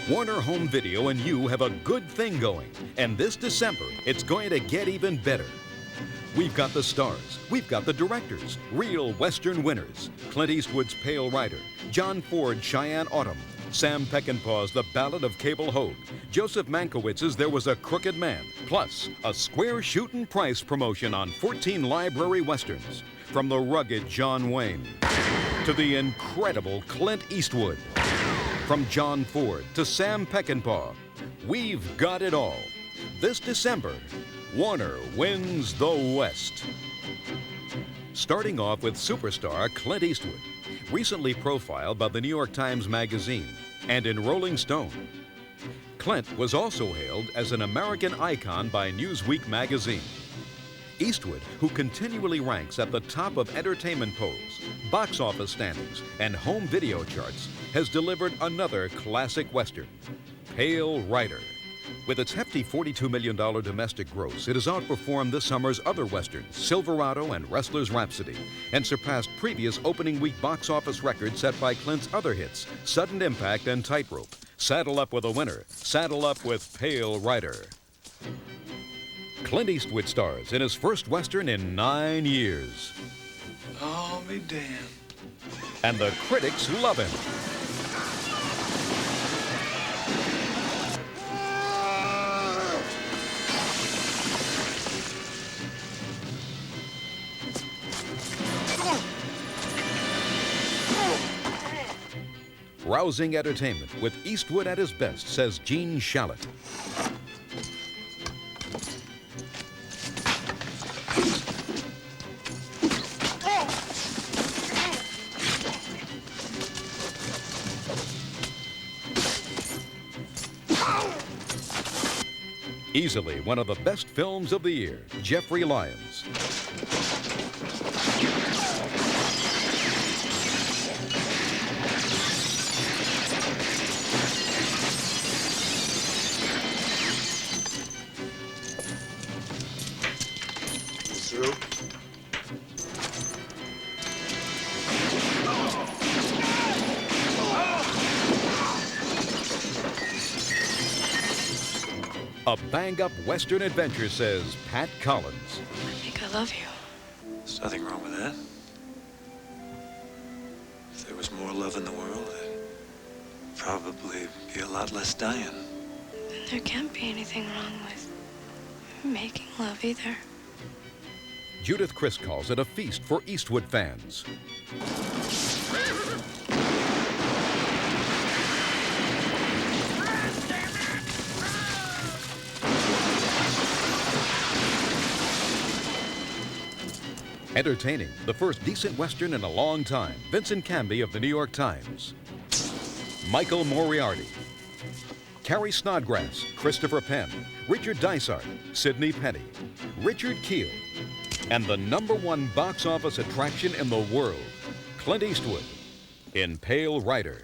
Warner Home Video and you have a good thing going, and this December, it's going to get even better. We've got the stars, we've got the directors, real Western winners. Clint Eastwood's Pale Rider, John Ford's Cheyenne Autumn, Sam Peckinpah's The Ballad of Cable Hogue, Joseph Mankiewicz's There Was a Crooked Man, plus a square shootin' price promotion on 14 library westerns. From the rugged John Wayne to the incredible Clint Eastwood. From John Ford to Sam Peckinpah, we've got it all. This December, Warner wins the West. Starting off with superstar Clint Eastwood, recently profiled by the New York Times Magazine and in Rolling Stone. Clint was also hailed as an American icon by Newsweek magazine. Eastwood, who continually ranks at the top of entertainment polls, box office standings, and home video charts, has delivered another classic Western, Pale Rider. With its hefty $42 million domestic gross, it has outperformed this summer's other Westerns, Silverado and Wrestler's Rhapsody, and surpassed previous opening week box office records set by Clint's other hits, Sudden Impact and Tightrope. Saddle up with a winner. Saddle up with Pale Rider. Clint Eastwood stars in his first Western in 9 years. I'll be damned. And the critics love him. Rousing entertainment with Eastwood at his best, says Gene Shalit. Easily one of the best films of the year, Jeffrey Lyons. Through. A bang-up Western adventure, says Pat Collins. I think I love you. There's nothing wrong with that. If there was more love in the world, there'd probably be a lot less dying. Then there can't be anything wrong with making love either. Judith Chris calls it a feast for Eastwood fans. Entertaining, the first decent Western in a long time, Vincent Canby of the New York Times. Michael Moriarty. Carrie Snodgrass, Christopher Penn, Richard Dysart, Sidney Penny, Richard Keel, and the #1 box office attraction in the world, Clint Eastwood, in Pale Rider.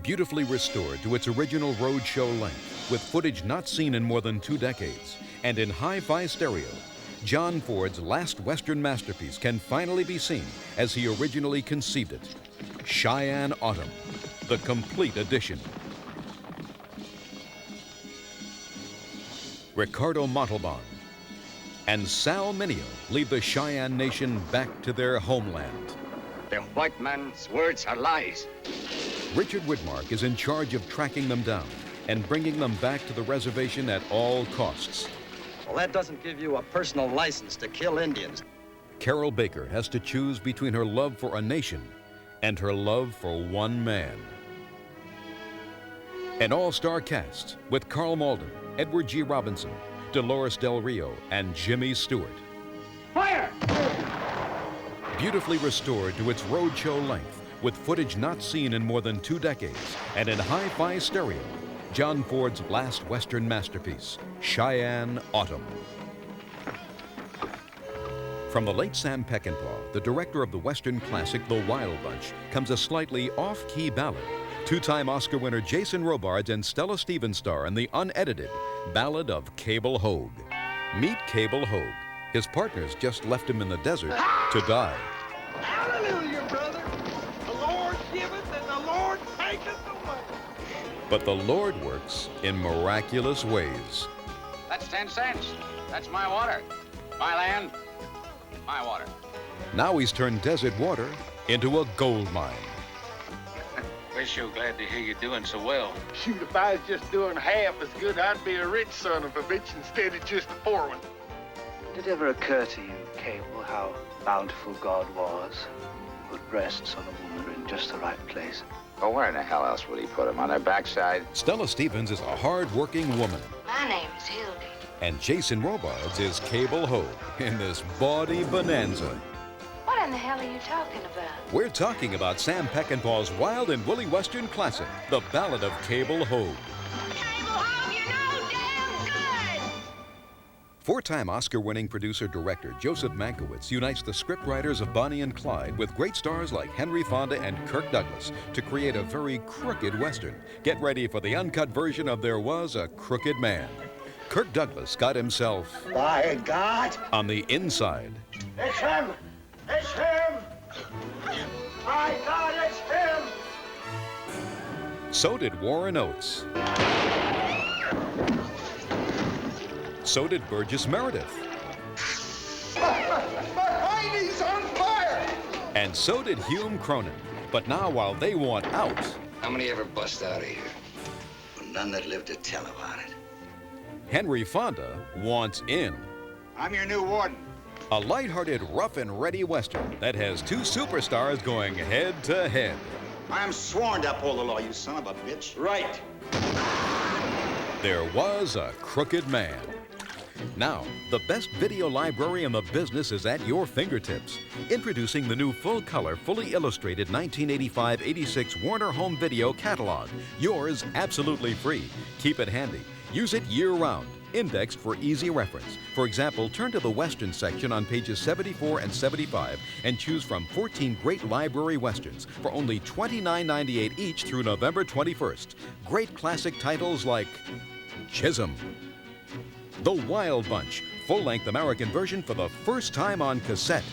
Beautifully restored to its original roadshow length, with footage not seen in more than 2 decades, and in hi-fi stereo, John Ford's last Western masterpiece can finally be seen as he originally conceived it. Cheyenne Autumn, the complete edition. Ricardo Montalban and Sal Mineo lead the Cheyenne Nation back to their homeland. The white man's words are lies. Richard Widmark is in charge of tracking them down and bringing them back to the reservation at all costs. Well, that doesn't give you a personal license to kill Indians. Carol Baker has to choose between her love for a nation and her love for one man. An all-star cast with Carl Malden, Edward G. Robinson, Dolores Del Rio, and Jimmy Stewart. Fire! Beautifully restored to its roadshow length, with footage not seen in more than 2 decades, and in hi-fi stereo, John Ford's last Western masterpiece, Cheyenne Autumn. From the late Sam Peckinpah, the director of the Western classic The Wild Bunch, comes a slightly off-key ballad. 2-time Oscar winner Jason Robards and Stella Stevens star in the unedited Ballad of Cable Hogue. Meet Cable Hogue. His partners just left him in the desert to die. Hallelujah, brother. The Lord giveth and the Lord taketh away. But the Lord works in miraculous ways. That's 10 cents. That's my water. My land, my water. Now he's turned desert water into a gold mine. We're sure glad to hear you're doing so well. Shoot, if I was just doing half as good, I'd be a rich son of a bitch instead of just a poor one. Did it ever occur to you, Cable, how bountiful God was? Put breasts on a woman in just the right place. Well, where in the hell else would he put them? On their backside? Stella Stevens is a hard-working woman. My name is Hildy. And Jason Robards is Cable Hogue in this bawdy bonanza. What in the hell are you talking about? We're talking about Sam Peckinpah's wild and woolly Western classic, The Ballad of Cable Hogue. Cable Hogue, you're no damn good! Four-time Oscar-winning producer-director Joseph Mankiewicz unites the scriptwriters of Bonnie and Clyde with great stars like Henry Fonda and Kirk Douglas to create a very crooked Western. Get ready for the uncut version of There Was a Crooked Man. Kirk Douglas got himself, By God! on the inside. It's him! It's him! My God, it's him! So did Warren Oates. So did Burgess Meredith. My hiney's on fire! And so did Hume Cronin. But now, while they want out, How many ever bust out of here? Well, none that lived to tell about it. Henry Fonda wants in. I'm your new warden. A lighthearted, rough and ready Western that has two superstars going head to head. I'm sworn to uphold the law, you son of a bitch. Right. There Was a Crooked Man. Now, the best video library in the business is at your fingertips. Introducing the new full-color, fully illustrated 1985-86 Warner Home Video Catalog. Yours absolutely free. Keep it handy. Use it year-round. Indexed for easy reference. For example, turn to the Western section on pages 74 and 75 and choose from 14 great library Westerns for only $29.98 each through November 21st. Great classic titles like Chisholm, The Wild Bunch, full-length American version for the first time on cassette.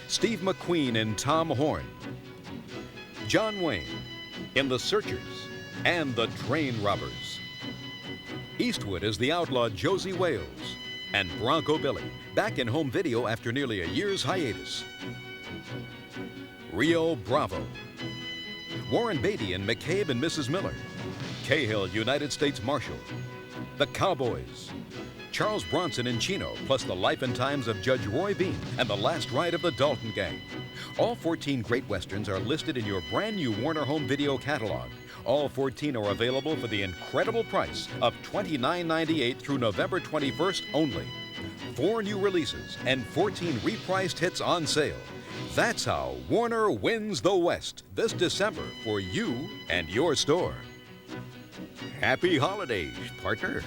Steve McQueen in Tom Horn. John Wayne in The Searchers and The Train Robbers. Eastwood as the outlaw Josie Wales, and Bronco Billy, back in home video after nearly a year's hiatus. Rio Bravo, Warren Beatty and McCabe and Mrs. Miller, Cahill, United States Marshal, The Cowboys, Charles Bronson in Chino, plus the life and times of Judge Roy Bean and the last ride of the Dalton Gang. All 14 great Westerns are listed in your brand new Warner Home Video catalog. All 14 are available for the incredible price of $29.98 through November 21st only. 4 new releases and 14 repriced hits on sale. That's how Warner wins the West this December for you and your store. Happy holidays, partner.